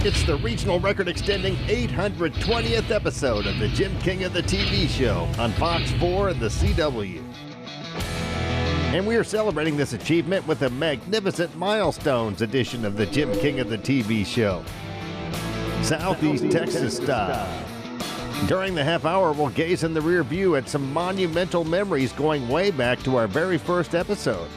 It's the regional record extending 820th episode of the Jim King of the TV show on Fox 4 and the CW. And we are celebrating this achievement with a magnificent milestones edition of the Jim King of the TV show. Southeast Texas style. During the half hour, we'll gaze in the rear view at some monumental memories going way back to our very first episode.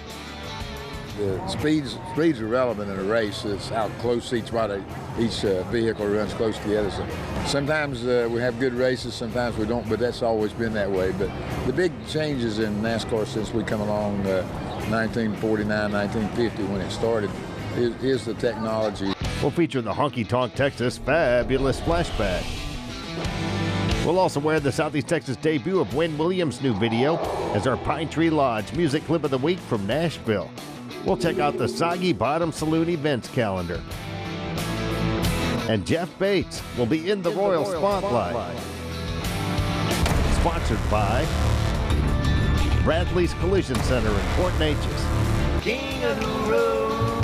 The speeds are relevant in a race. It's how close each vehicle runs close together. So sometimes we have good races, sometimes we don't, but that's always been that way. But the big changes in NASCAR since we come along 1949, 1950 when it started is the technology. We'll feature the Honky Tonk Texas Fabulous Flashback. We'll also wear the Southeast Texas debut of Wynn Williams' new video as our Pine Tree Lodge music clip of the week from Nashville. We'll check out the Soggy Bottom Saloon events calendar. And Jeff Bates will be in the Royal Spotlight. Sponsored by Bradley's Collision Center in Port Neches. King of the Road.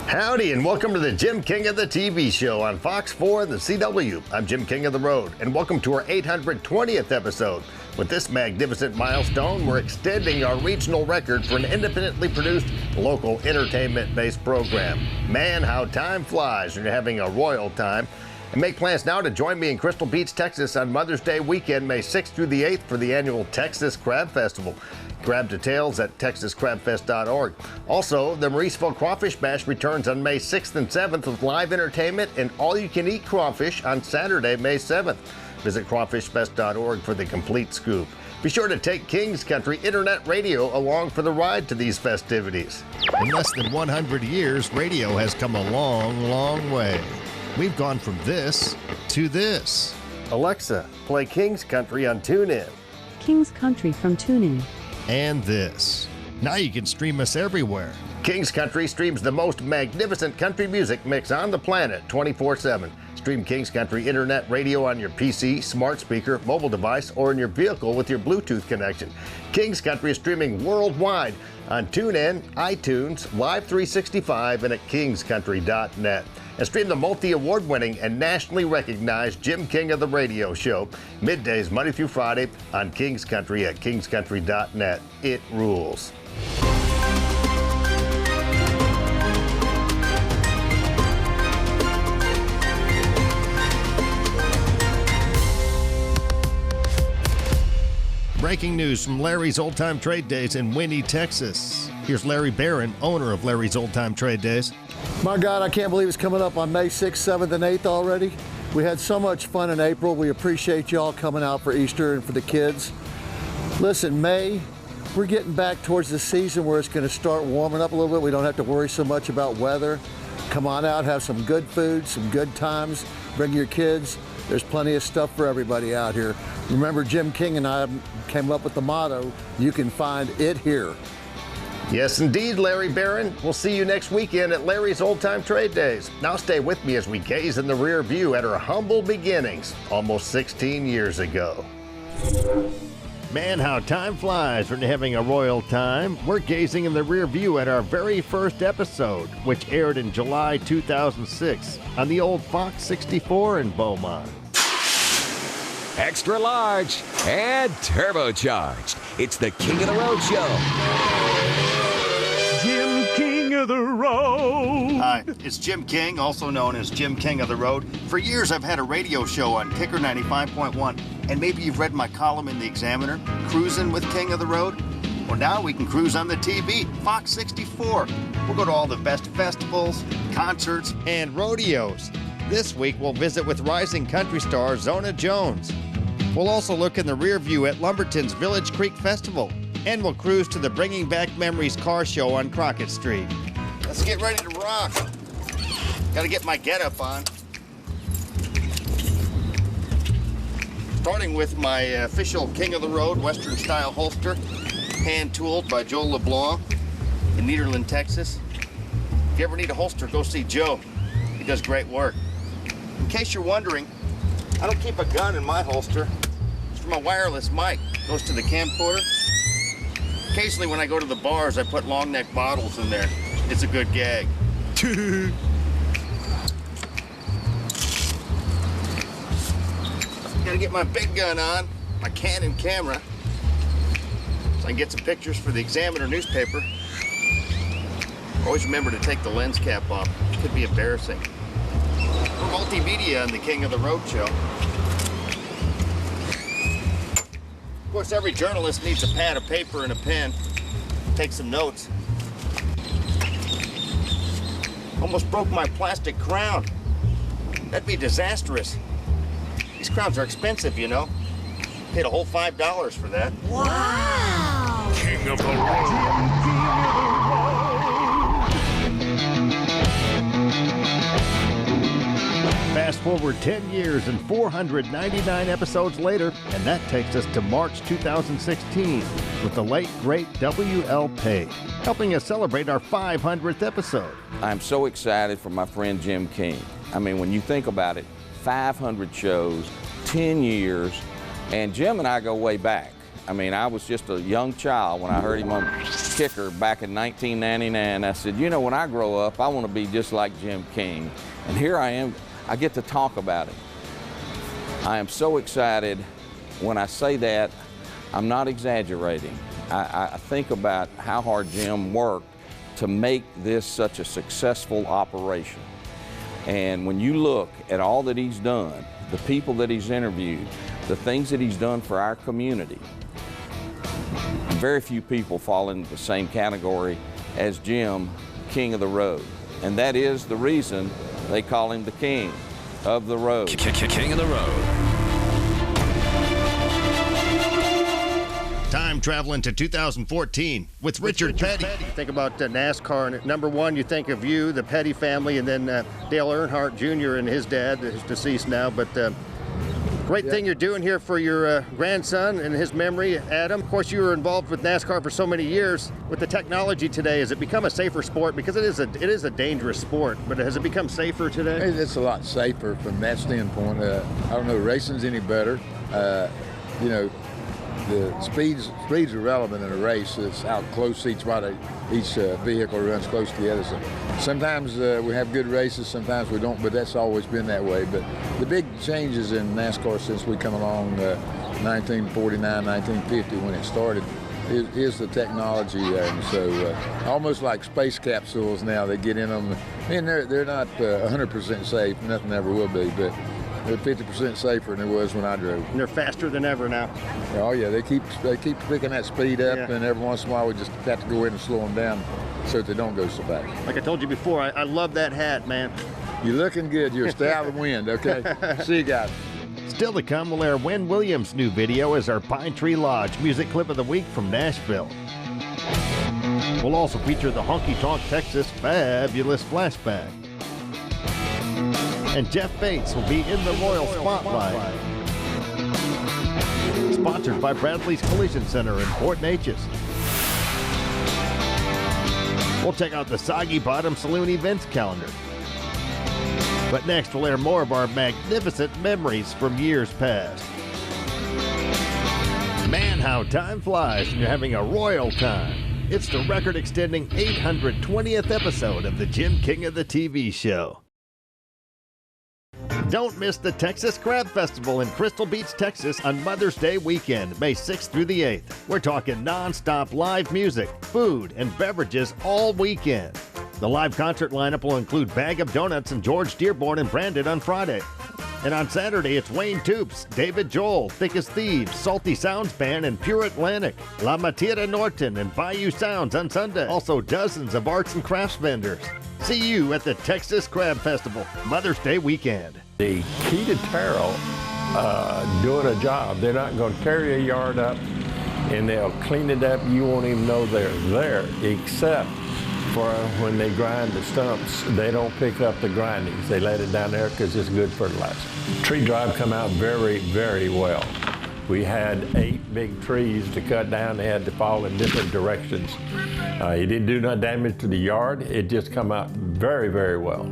Howdy, and welcome to the Jim King of the TV show on Fox 4 and the CW. I'm Jim King of the Road, and welcome to our 820th episode. With this magnificent milestone, we're extending our regional record for an independently produced, local entertainment-based program. Man, how time flies when you're having a royal time. And make plans now to join me in Crystal Beach, Texas on Mother's Day weekend, May 6th through the 8th for the annual Texas Crab Festival. Grab details at texascrabfest.org. Also, the Mauriceville Crawfish Bash returns on May 6th and 7th with live entertainment and all-you-can-eat crawfish on Saturday, May 7th. Visit crawfishfest.org for the complete scoop. Be sure to take King's Country Internet Radio along for the ride to these festivities. In less than 100 years, radio has come a long, long way. We've gone from this to this. Alexa, play King's Country on TuneIn. King's Country from TuneIn. And this. Now you can stream us everywhere. King's Country streams the most magnificent country music mix on the planet 24/7. Stream King's Country Internet Radio on your PC, smart speaker, mobile device, or in your vehicle with your Bluetooth connection. King's Country is streaming worldwide on TuneIn, iTunes, Live 365, and at kingscountry.net. And stream the multi-award-winning and nationally recognized Jim King of the Radio show, middays Monday through Friday on King's Country at kingscountry.net. It rules. Breaking news from Larry's Old Time Trade Days in Winnie, Texas. Here's Larry Barron, owner of Larry's Old Time Trade Days. My God, I can't believe it's coming up on May 6th, 7th, and 8th already. We had so much fun in April. We appreciate y'all coming out for Easter and for the kids. Listen, May, we're getting back towards the season where it's going to start warming up a little bit. We don't have to worry so much about weather. Come on out, have some good food, some good times. Bring your kids. There's plenty of stuff for everybody out here. Remember, Jim King and I came up with the motto, you can find it here. Yes, indeed, Larry Barron. We'll see you next weekend at Larry's Old Time Trade Days. Now stay with me as we gaze in the rear view at our humble beginnings almost 16 years ago. Man, how time flies when you're having a royal time. We're gazing in the rear view at our very first episode, which aired in July 2006 on the old Fox 64 in Beaumont. Extra large and turbocharged. It's the King of the Road Show. Jim King of the Road. Hi, it's Jim King, also known as Jim King of the Road. For years, I've had a radio show on Kicker 95.1, and maybe you've read my column in the Examiner, Cruising with King of the Road. Well, now we can cruise on the TV, Fox 64. We'll go to all the best festivals, concerts, and rodeos. This week, we'll visit with rising country star Zona Jones. We'll also look in the rear view at Lumberton's Village Creek Festival, and we'll cruise to the Bringing Back Memories car show on Crockett Street. Let's get ready to rock. Gotta get my getup on. Starting with my official King of the Road Western style holster, hand-tooled by Joe LeBlanc in Nederland, Texas. If you ever need a holster, go see Joe. He does great work. In case you're wondering, I don't keep a gun in my holster. It's for my wireless mic. Goes to the camcorder. Occasionally when I go to the bars, I put long neck bottles in there. It's a good gag. Gotta get my big gun on, my Canon camera, so I can get some pictures for the Examiner newspaper. Always remember to take the lens cap off. It could be embarrassing. We're multimedia on the King of the Road show. Of course, every journalist needs a pad of paper and a pen. Take some notes. Almost broke my plastic crown. That'd be disastrous. These crowns are expensive, you know. Paid a whole $5 for that. Wow! King of the Road. Fast forward 10 years and 499 episodes later, and that takes us to March 2016 with the late, great W.L. Page, helping us celebrate our 500th episode. I'm so excited for my friend Jim King. I mean, when you think about it, 500 shows, 10 years, and Jim and I go way back. I mean, I was just a young child when I heard him on Kicker back in 1999. I said, you know, when I grow up, I want to be just like Jim King. And here I am. I get to talk about it. I am so excited. When I say that, I'm not exaggerating. I think about how hard Jim worked to make this such a successful operation. And when you look at all that he's done, the people that he's interviewed, the things that he's done for our community, very few people fall into the same category as Jim, King of the Road. And that is the reason they call him the King of the Road. King of the Road. Time traveling to 2014 with Richard Petty. Think about NASCAR, and number one, you think of you, the Petty family, and then Dale Earnhardt Jr. and his dad, who's deceased now, but great thing you're doing here for your grandson and his memory, Adam. Of course, you were involved with NASCAR for so many years. With the technology today, has it become a safer sport? Because it is a dangerous sport, but has it become safer today? It's a lot safer from that standpoint. I don't know, racing's any better. You know, the speeds are relevant in a race. It's how close each vehicle runs close to the other. So sometimes we have good races, sometimes we don't, but that's always been that way. But the big changes in NASCAR since we come along 1949, 1950 when it started is the technology. And so almost like space capsules now, they get in them. And they're not 100% safe, nothing ever will be, but they're 50% safer than it was when I drove. And they're faster than ever now. Oh yeah, they keep picking that speed up, Yeah. and every once in a while we just have to go in and slow them down so that they don't go so fast. Like I told you before, I love that hat, man. You're looking good. You're stay out of the wind, okay? See you guys. Still to come, we'll air Wynn Williams' new video as our Pine Tree Lodge music clip of the week from Nashville. We'll also feature the Honky Tonk Texas Fabulous Flashback. And Jeff Bates will be in the Royal Spotlight. Sponsored by Bradley's Collision Center in Port Neches. We'll check out the Soggy Bottom Saloon events calendar. But next, we'll air more of our magnificent memories from years past. Man, how time flies when you're having a royal time. It's the record-extending 820th episode of the Jim King of the TV show. Don't miss the Texas Crab Festival in Crystal Beach, Texas on Mother's Day weekend, May 6th through the 8th. We're talking non-stop live music, food, and beverages all weekend. The live concert lineup will include Bag of Donuts and George Dearborn and Brandon on Friday. And on Saturday, it's Wayne Toops, David Joel, Thick as Thieves, Salty Sounds Band, and Pure Atlantic, La Matira Norton, and Bayou Sounds on Sunday. Also, dozens of arts and crafts vendors. See you at the Texas Crab Festival, Mother's Day weekend. The key to Terrell doing a job, they're not going to tear your yard up and they'll clean it up. You won't even know they're there, except for when they grind the stumps. They don't pick up the grindings. They let it down there because it's good fertilizer. Tree drive come out very, very well. We had 8 big trees to cut down. They had to fall in different directions. It didn't do no damage to the yard. It just come out very, very well.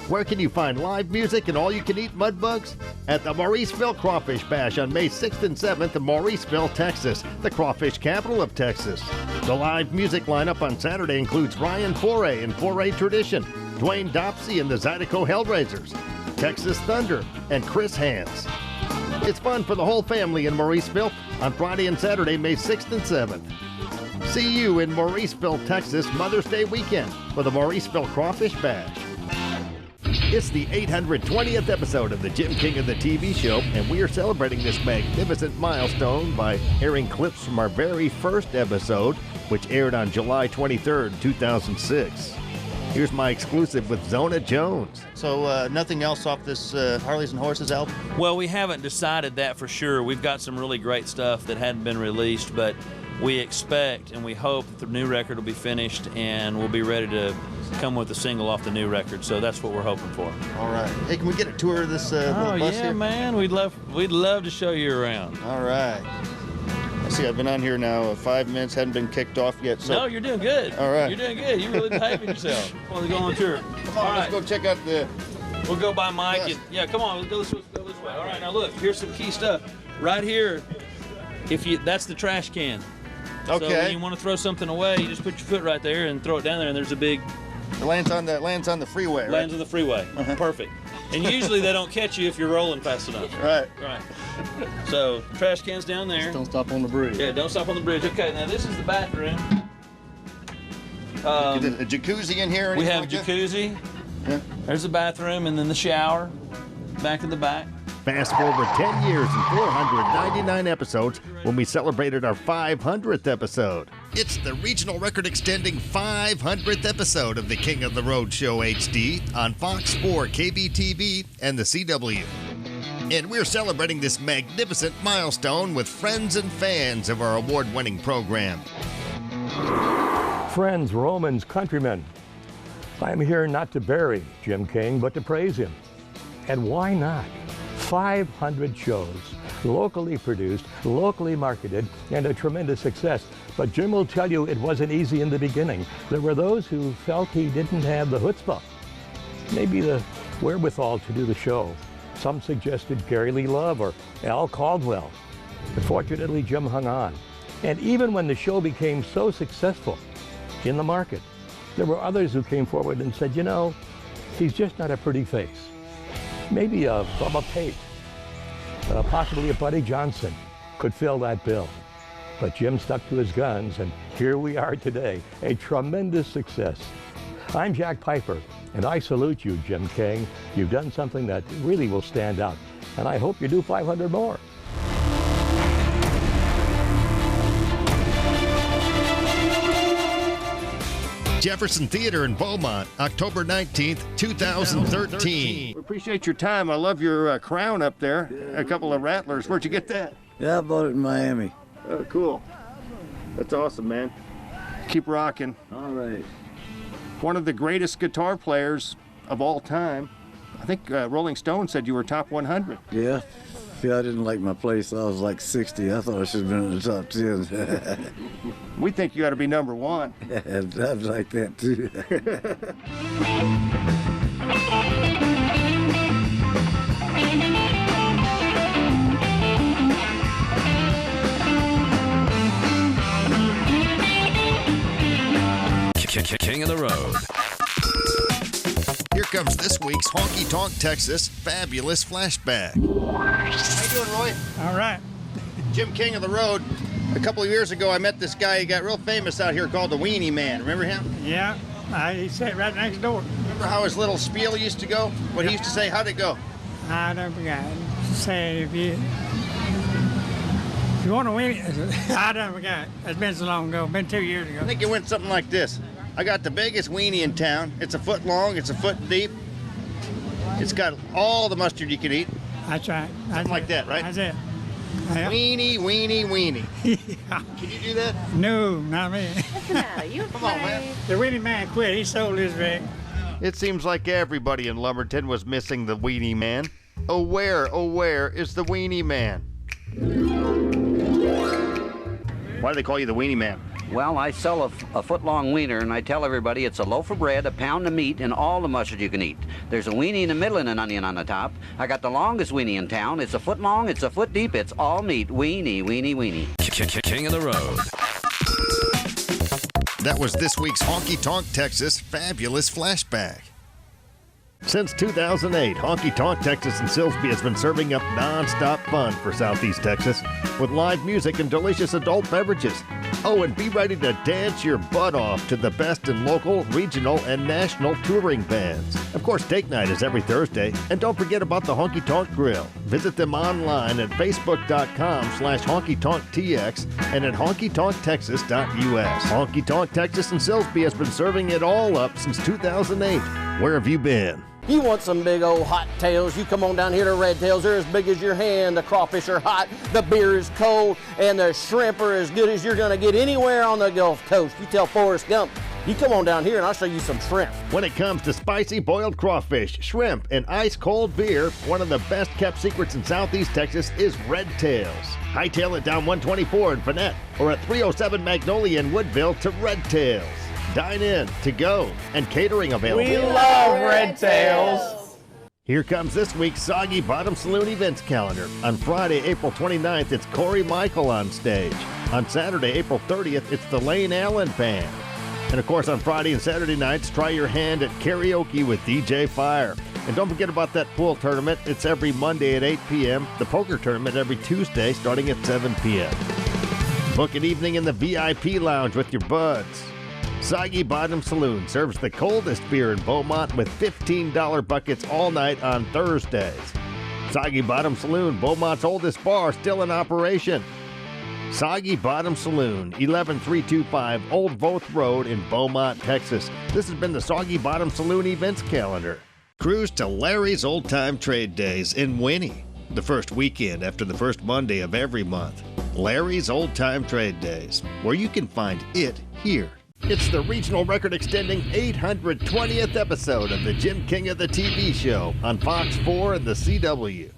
Where can you find live music and all-you-can-eat mud bugs? At the Mauriceville Crawfish Bash on May 6th and 7th in Mauriceville, Texas, the crawfish capital of Texas. The live music lineup on Saturday includes Ryan Foray and Foray Tradition, Dwayne Dopsy and the Zydeco Hellraisers, Texas Thunder, and Chris Hands. It's fun for the whole family in Mauriceville on Friday and Saturday, May 6th and 7th. See you in Mauriceville, Texas, Mother's Day weekend for the Mauriceville Crawfish Bash. It's the 820th episode of the Jim King of the TV show, and we are celebrating this magnificent milestone by airing clips from our very first episode, which aired on July 23rd, 2006. Here's my exclusive with Zona Jones. So nothing else off this Harleys and Horses album? Well, we haven't decided that for sure. We've got some really great stuff that hadn't been released, but we expect and we hope that the new record will be finished and we'll be ready to come with a single off the new record. So that's what we're hoping for. All right. Hey, can we get a tour of this little bus here? Man. We'd love to show you around. All right. I see I've been on here now 5 minutes, hadn't been kicked off yet. So. No, you're doing good. All right. You're doing good. You're really behaving yourself. Want to go on tour? Come on, let's go check out the... We'll go by Mike. And, yeah, come on. Let's go this way. All right, now look. Here's some key stuff. Right here, that's the trash can. Okay. So when you want to throw something away, you just put your foot right there and throw it down there, and there's a big... It lands on the freeway, right? Lands on the freeway. Perfect. And usually they don't catch you if you're rolling fast enough. Right. Right. So trash cans down there. Just don't stop on the bridge. Yeah, don't stop on the bridge. Okay, now this is the bathroom. A jacuzzi in here? We have like jacuzzi. Yeah. There's the bathroom, and then the shower back in the back. Fast forward 10 years and 499 episodes when we celebrated our 500th episode. It's the regional record extending 500th episode of the King of the Road Show HD on Fox 4, KBTV, and the CW. And we're celebrating this magnificent milestone with friends and fans of our award-winning program. Friends, Romans, countrymen, I'm here not to bury Jim King, but to praise him. And why not? 500 shows, locally produced, locally marketed, and a tremendous success. But Jim will tell you it wasn't easy in the beginning. There were those who felt he didn't have the chutzpah, maybe the wherewithal to do the show. Some suggested Gary Lee Love or Al Caldwell. But fortunately, Jim hung on. And even when the show became so successful in the market, there were others who came forward and said, you know, he's just not a pretty face. Maybe a Bubba Pate, possibly a Buddy Johnson could fill that bill. But Jim stuck to his guns, and here we are today, a tremendous success. I'm Jack Piper, and I salute you, Jim King. You've done something that really will stand out, and I hope you do 500 more. Jefferson Theater in Beaumont, October 19th, 2013. We appreciate your time. I love your crown up there. A couple of rattlers. Where'd you get that? Yeah, I bought it in Miami. Oh, cool. That's awesome, man. Keep rocking. All right. One of the greatest guitar players of all time. I think Rolling Stone said you were top 100. Yeah. I didn't like my place. I was like 60. I thought I should have been in the top 10. We think you ought to be number one. Yeah, I'd like that too. King of the Road. Here comes this week's Honky Tonk Texas Fabulous Flashback. How you doing, Roy? All right. Jim King of the Road. A couple of years ago, I met this guy. He got real famous out here called the Weenie Man. Remember him? Yeah, he sat right next door. Remember how his little spiel used to go? What he used to say? How'd it go? I don't forget. Say if you want to win it, I don't forget. It's been so long ago. Been 2 years ago. I think it went something like this. I got the biggest weenie in town. It's a foot long. It's a foot deep. It's got all the mustard you can eat. That's right. Something like that, right? That's it. Yeah. Weenie, weenie, weenie. Yeah. Can you do that? No, not me. Come on, man. The Weenie Man quit. He sold his rig. It seems like everybody in Lumberton was missing the Weenie Man. Oh, where is the Weenie Man? Why do they call you the Weenie Man? Well, I sell a foot-long wiener, and I tell everybody it's a loaf of bread, a pound of meat, and all the mustard you can eat. There's a weenie in the middle and an onion on the top. I got the longest weenie in town. It's a foot long, it's a foot deep, it's all meat. Weenie, weenie, weenie. King of the Road. That was this week's Honky Tonk Texas Fabulous Flashback. Since 2008, Honky Tonk Texas in Silsbee has been serving up non-stop fun for Southeast Texas with live music and delicious adult beverages. Oh, and be ready to dance your butt off to the best in local, regional, and national touring bands. Of course, Take Night is every Thursday. And don't forget about the Honky Tonk Grill. Visit them online at facebook.com/honkytonktx and at honkytonktexas.us. Honky Tonk Texas in Silsbee has been serving it all up since 2008. Where have you been? You want some big old hot tails, you come on down here to Red Tails. They're as big as your hand, the crawfish are hot, the beer is cold, and the shrimp are as good as you're gonna get anywhere on the Gulf Coast. You tell Forrest Gump, you come on down here and I'll show you some shrimp. When it comes to spicy boiled crawfish, shrimp, and ice-cold beer, one of the best-kept secrets in Southeast Texas is Red Tails. Hightail it down 124 in Finette or at 307 Magnolia in Woodville to Red Tails. Dine in, to go, and catering available. We love Red Tails. Here comes this week's Soggy Bottom Saloon events calendar. On Friday, April 29th, it's Corey Michael on stage. On Saturday, April 30th, it's the Lane Allen Band. And of course, on Friday and Saturday nights, try your hand at karaoke with DJ Fire. And don't forget about that pool tournament. It's every Monday at 8 p.m. The poker tournament every Tuesday starting at 7 p.m. Book an evening in the VIP lounge with your buds. Soggy Bottom Saloon serves the coldest beer in Beaumont with $15 buckets all night on Thursdays. Soggy Bottom Saloon, Beaumont's oldest bar, still in operation. Soggy Bottom Saloon, 11325 Old Voth Road in Beaumont, Texas. This has been the Soggy Bottom Saloon events calendar. Cruise to Larry's Old Time Trade Days in Winnie, the first weekend after the first Monday of every month. Larry's Old Time Trade Days, where you can find it here. It's the regional record-extending 820th episode of the Jim King of the TV show on Fox 4 and the CW.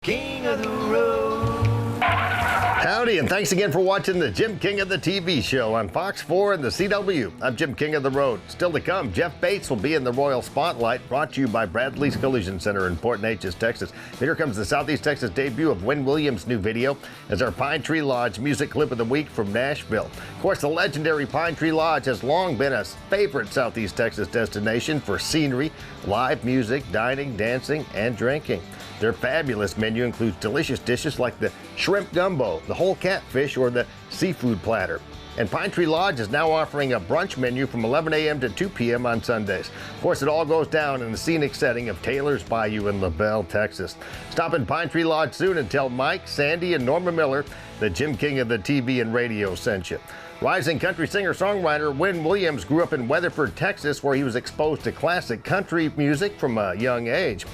King of the Road. Howdy, and thanks again for watching the Jim King of the TV show on Fox 4 and the CW. I'm Jim King of the Road. Still to come, Jeff Bates will be in the Royal Spotlight, brought to you by Bradley's Collision Center in Port Neches, Texas. Here comes the Southeast Texas debut of Wynn Williams' new video as our Pine Tree Lodge music clip of the week from Nashville. Of course, the legendary Pine Tree Lodge has long been a favorite Southeast Texas destination for scenery, live music, dining, dancing, and drinking. Their fabulous menu includes delicious dishes like the shrimp gumbo, the whole catfish, or the seafood platter. And Pine Tree Lodge is now offering a brunch menu from 11 a.m. to 2 p.m. on Sundays. Of course, it all goes down in the scenic setting of Taylor's Bayou in LaBelle, Texas. Stop in Pine Tree Lodge soon and tell Mike, Sandy, and Norma Miller that Jim King of the TV and radio sent you. Rising country singer-songwriter Wynn Williams grew up in Weatherford, Texas, where he was exposed to classic country music from a young age.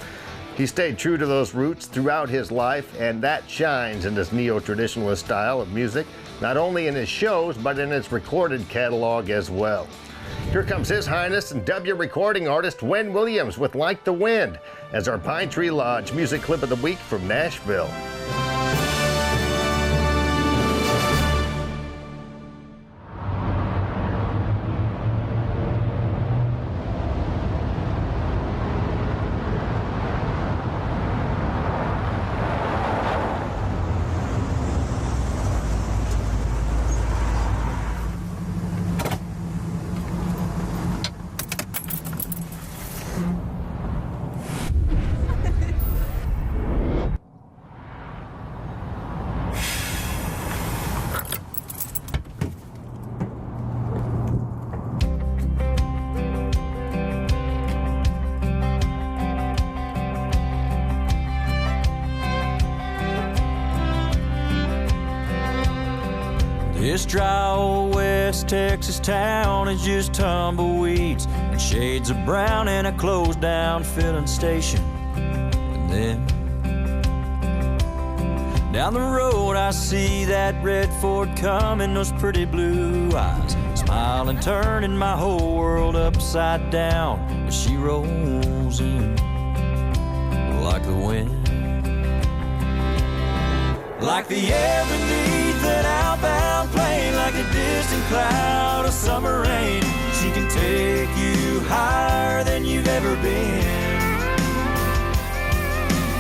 He stayed true to those roots throughout his life, and that shines in his neo-traditionalist style of music, not only in his shows, but in his recorded catalog as well. Here comes His Highness and W recording artist Wynn Williams with Like the Wind as our Pine Tree Lodge music clip of the week from Nashville. This dry old West Texas town is just tumbleweeds and shades of brown and a closed down filling station. And then down the road I see that red Ford coming, those pretty blue eyes smiling, turning my whole world upside down as she rolls in like the wind. Like the air beneath an outbound plane, like a distant cloud of summer rain. She can take you higher than you've ever been.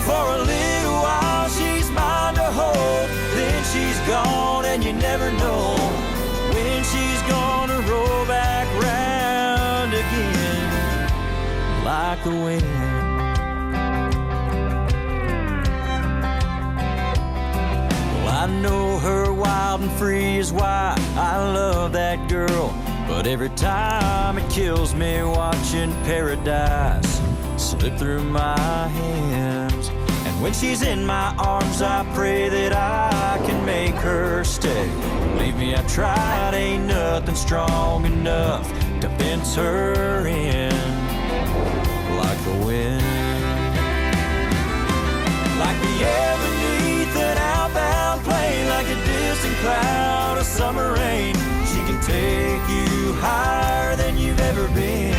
For a little while she's mine to hold, then she's gone and you never know when she's gonna like the wind. Well, I know her wild and free is why I love that girl. But every time it kills me watching paradise slip through my hands. And when she's in my arms, I pray that I can make her stay. Believe me, I tried, ain't nothing strong enough to fence her in. Like the wind, like the air beneath an outbound plane, like a distant cloud of summer rain. She can take you higher than you've ever been.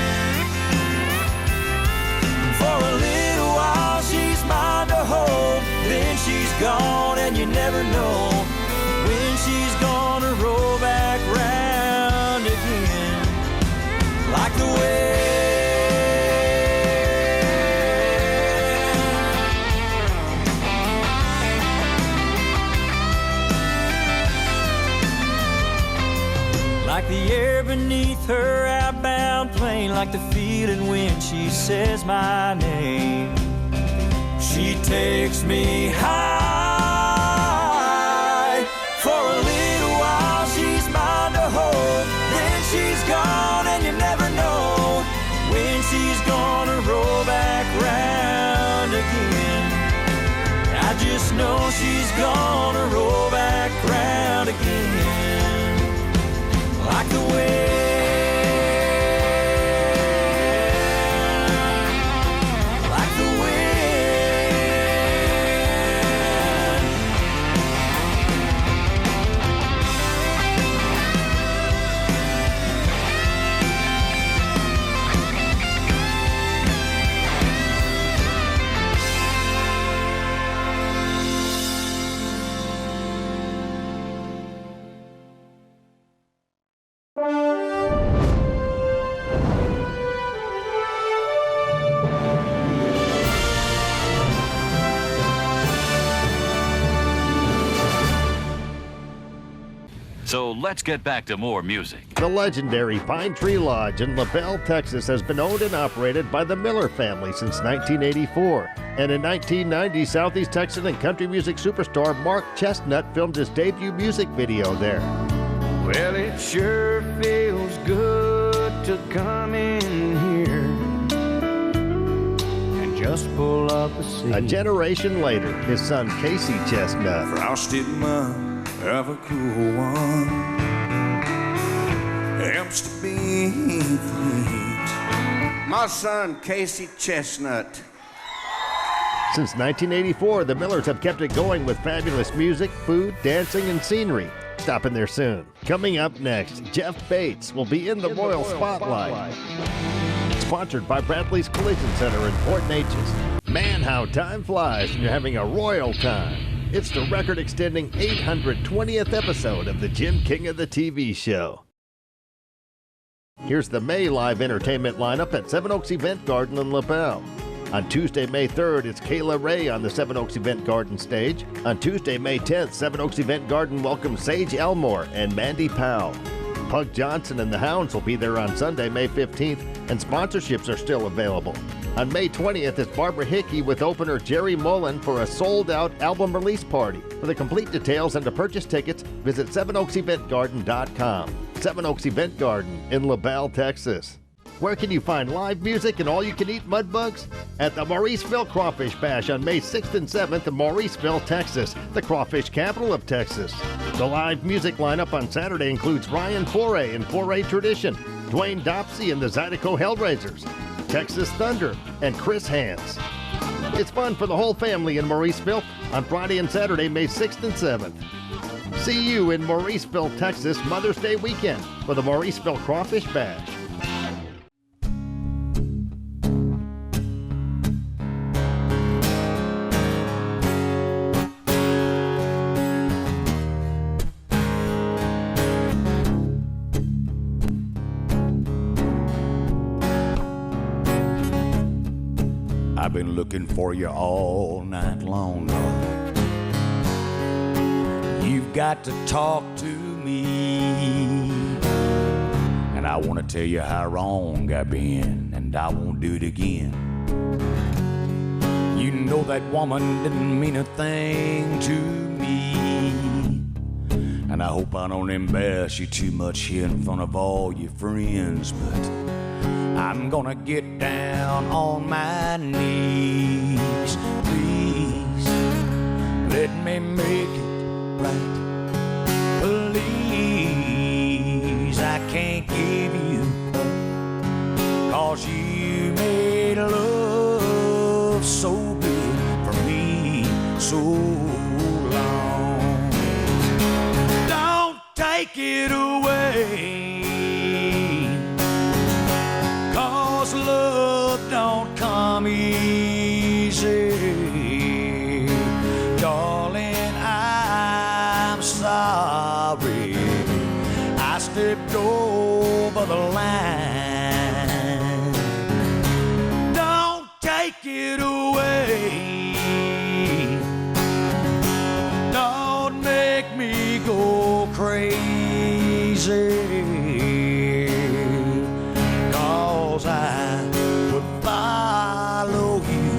For a little while she's mine to hold, then she's gone and you never know when she's gonna roll back round again. Like the wind, like the air beneath her outbound plane, like the feeling when she says my name. She takes me high. For a little while she's mine to hold, then she's gone and you never know when she's gonna roll back round again. I just know she's gonna roll back round again. Like the wind, like the wind. So let's get back to more music. The legendary Pine Tree Lodge in LaBelle, Texas has been owned and operated by the Miller family since 1984. And in 1990, Southeast Texan and country music superstar Mark Chestnut filmed his debut music video there. Well, it sure feels good to come in here and just pull up a seat. A generation later, his son Casey Chestnut. Frosted mug of a cool one helps to beneath the heat. My son Casey Chestnut. Since 1984, the Millers have kept it going with fabulous music, food, dancing, and scenery. Stopping there soon. Coming up next, Jeff Bates will be in the Royal Spotlight. Sponsored by Bradley's Collision Center in Port Neches. Man, how time flies when you're having a royal time. It's the record-extending 820th episode of the Jim King of the TV show. Here's the May live entertainment lineup at Seven Oaks Event Garden in LaBelle. On Tuesday, May 3rd, it's Kayla Ray on the Seven Oaks Event Garden stage. On Tuesday, May 10th, Seven Oaks Event Garden welcomes Sage Elmore and Mandy Powell. Pug Johnson and the Hounds will be there on Sunday, May 15th, and sponsorships are still available. On May 20th, it's Barbara Hickey with opener Jerry Mullen for a sold-out album release party. For the complete details and to purchase tickets, visit SevenOaksEventGarden.com. Seven Oaks Event Garden in LaBelle, Texas. Where can you find live music and all-you-can-eat mud bugs? At the Mauriceville Crawfish Bash on May 6th and 7th in Mauriceville, Texas, the crawfish capital of Texas. The live music lineup on Saturday includes Ryan Foray and Foray Tradition, Dwayne Dopsy and the Zydeco Hellraisers, Texas Thunder, and Chris Hands. It's fun for the whole family in Mauriceville on Friday and Saturday, May 6th and 7th. See you in Mauriceville, Texas, Mother's Day weekend for the Mauriceville Crawfish Bash. I've been looking for you all night long. You've got to talk to me, and I want to tell you how wrong I've been, and I won't do it again. You know that woman didn't mean a thing to me. And I hope I don't embarrass you too much here in front of all your friends, but I'm gonna get down on my knees. Please, let me make it right. Please, I can't give you up, 'cause you made love so good for me so long. Don't take it away, 'cause love don't come easy. Darling, I'm sorry I stepped over the line. Don't take it away. Don't make me go crazy, 'cause I would follow you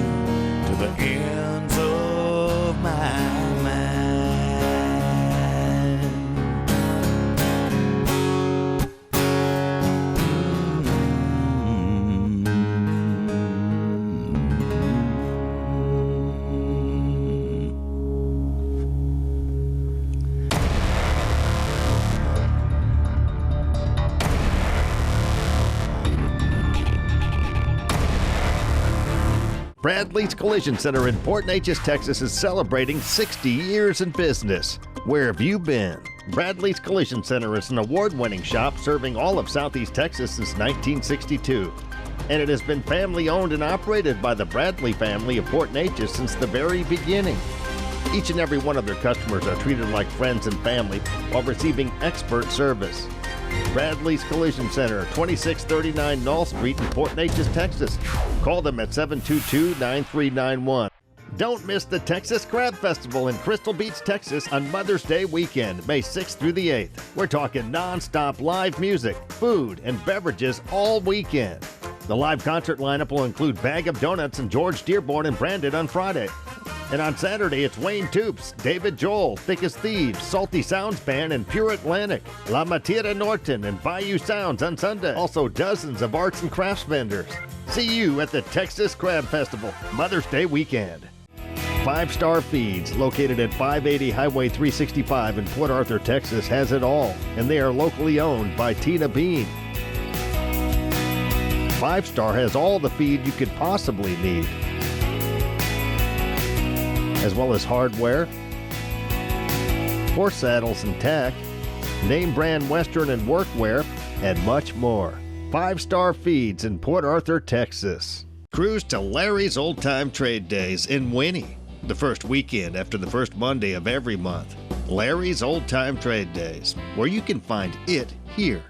to the ends of my mind. Bradley's Collision Center in Port Neches, Texas is celebrating 60 years in business. Where have you been? Bradley's Collision Center is an award-winning shop serving all of Southeast Texas since 1962. And it has been family-owned and operated by the Bradley family of Port Neches since the very beginning. Each and every one of their customers are treated like friends and family while receiving expert service. Bradley's Collision Center, 2639 Knoll Street in Port Neches, Texas. Call them at 722-9391. Don't miss the Texas Crab Festival in Crystal Beach, Texas on Mother's Day weekend, May 6th through the 8th. We're talking non-stop live music, food, and beverages all weekend. The live concert lineup will include Bag of Donuts and George Dearborn and Brandon on Friday. And on Saturday, it's Wayne Toops, David Joel, Thick as Thieves, Salty Sounds Band, and Pure Atlantic, La Matira Norton, and Bayou Sounds on Sunday. Also, dozens of arts and crafts vendors. See you at the Texas Crab Festival, Mother's Day weekend. 5 Star Feeds, located at 580 Highway 365 in Port Arthur, Texas, has it all, and they are locally owned by Tina Bean. 5 Star has all the feed you could possibly need, as well as hardware, horse saddles and tack, name brand Western and workwear, and much more. 5 Star Feeds in Port Arthur, Texas. Cruise to Larry's Old Time Trade Days in Winnie, the first weekend after the first Monday of every month. Larry's Old Time Trade Days, where you can find it here.